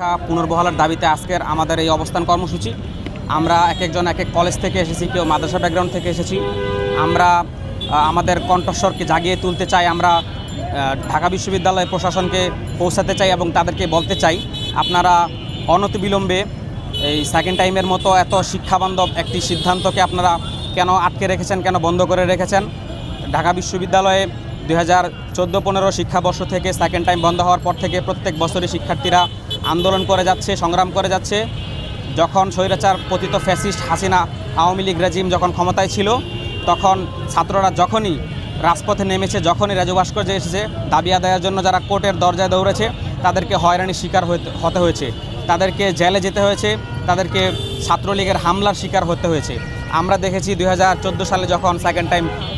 শিক্ষা পুনর্বহালের দাবিতে আজকের আমাদের এই অবস্থান কর্মসূচি। আমরা একজন এক এক কলেজ থেকে এসেছি, কেউ মাদ্রাসা ব্যাকগ্রাউন্ড থেকে এসেছি। আমরা আমাদের কণ্ঠস্বরকে জাগিয়ে তুলতে চাই। আমরা ঢাকা বিশ্ববিদ্যালয় প্রশাসনকে পৌঁছাতে চাই এবং তাদেরকে বলতে চাই, আপনারা অনতিবিলম্বে এই সেকেন্ড টাইমের মতো এত শিক্ষাবান্ধব একটি সিদ্ধান্তকে আপনারা কেন আটকে রেখেছেন, কেন বন্ধ করে রেখেছেন। ঢাকা বিশ্ববিদ্যালয়ে 2014-15 শিক্ষাবর্ষ থেকে সেকেন্ড টাইম বন্ধ হওয়ার পর থেকে প্রত্যেক বছরই শিক্ষার্থীরা আন্দোলন করে যাচ্ছে, সংগ্রাম করে যাচ্ছে। যখন স্বৈরাচার পতিত ফ্যাসিস্ট হাসিনা আওয়ামী লীগ রেজিম যখন ক্ষমতায় ছিল, তখন ছাত্ররা যখনই রাজপথে নেমেছে, যখনই রাজু ভাস্কর্যে এসেছে, দাবি আদায়ের জন্য যারা কোর্টের দরজায় দৌড়েছে তাদেরকে হয়রানির শিকার হতে হয়েছে, তাদেরকে জেলে যেতে হয়েছে, তাদেরকে ছাত্রলীগের হামলার শিকার হতে হয়েছে। আমরা দেখেছি 2014 সালে যখন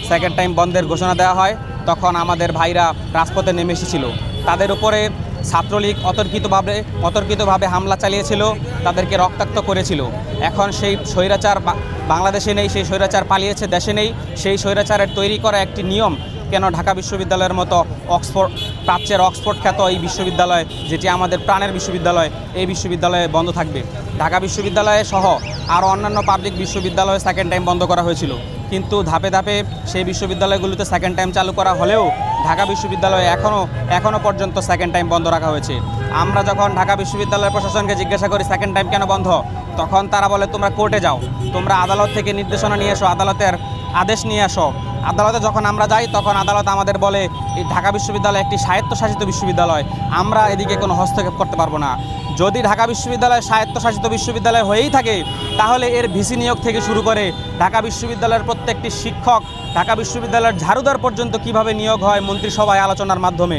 সেকেন্ড টাইম বন্ধের ঘোষণা দেওয়া হয়, তখন আমাদের ভাইরা রাজপথে নেমে এসেছিল। তাদের উপরে ছাত্রলীগ অতর্কিতভাবে হামলা চালিয়েছিল, তাদেরকে রক্তাক্ত করেছিল। এখন সেই স্বৈরাচার বাংলাদেশে নেই, সেই স্বৈরাচার পালিয়েছে, দেশে নেই। সেই স্বৈরাচারের তৈরি করা একটি নিয়ম কেন ঢাকা বিশ্ববিদ্যালয়ের মতো প্রাচ্যের অক্সফোর্ড খ্যাত এই বিশ্ববিদ্যালয়, যেটি আমাদের প্রাণের বিশ্ববিদ্যালয়, এই বিশ্ববিদ্যালয়ে বন্ধ থাকবে? ঢাকা বিশ্ববিদ্যালয়ে সহ আরও অন্যান্য পাবলিক বিশ্ববিদ্যালয়ে সেকেন্ড টাইম বন্ধ করা হয়েছিল, কিন্তু ধাপে ধাপে সেই বিশ্ববিদ্যালয়গুলোতে সেকেন্ড টাইম চালু করা হলেও ঢাকা বিশ্ববিদ্যালয়ে এখনও পর্যন্ত সেকেন্ড টাইম বন্ধ রাখা হয়েছে। আমরা যখন ঢাকা বিশ্ববিদ্যালয়ের প্রশাসনকে জিজ্ঞাসা করি সেকেন্ড টাইম কেন বন্ধ, তখন তারা বলে তোমরা কোর্টে যাও, তোমরা আদালত থেকে নির্দেশনা নিয়ে এসো, আদালতের আদেশ নিয়ে আসো। আদালতে যখন আমরা যাই তখন আদালত আমাদের বলে এই ঢাকা বিশ্ববিদ্যালয় একটি স্বায়ত্তশাসিত বিশ্ববিদ্যালয়, আমরা এদিকে কোনো হস্তক্ষেপ করতে পারবো না। যদি ঢাকা বিশ্ববিদ্যালয় স্বায়ত্তশাসিত বিশ্ববিদ্যালয় হয়েই থাকে, তাহলে এর ভিসি নিয়োগ থেকে শুরু করে ঢাকা বিশ্ববিদ্যালয়ের প্রত্যেকটি শিক্ষক, ঢাকা বিশ্ববিদ্যালয়ের ঝাড়ুদার পর্যন্ত কিভাবে নিয়োগ হয় মন্ত্রিসভায় আলোচনার মাধ্যমে।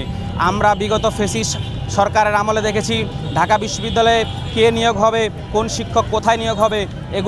আমরা বিগত ফ্যাসিস্ট সরকারের আমলে দেখেছি ঢাকা বিশ্ববিদ্যালয়ে কে নিয়োগ হবে, কোন শিক্ষক কোথায় নিয়োগ হবে,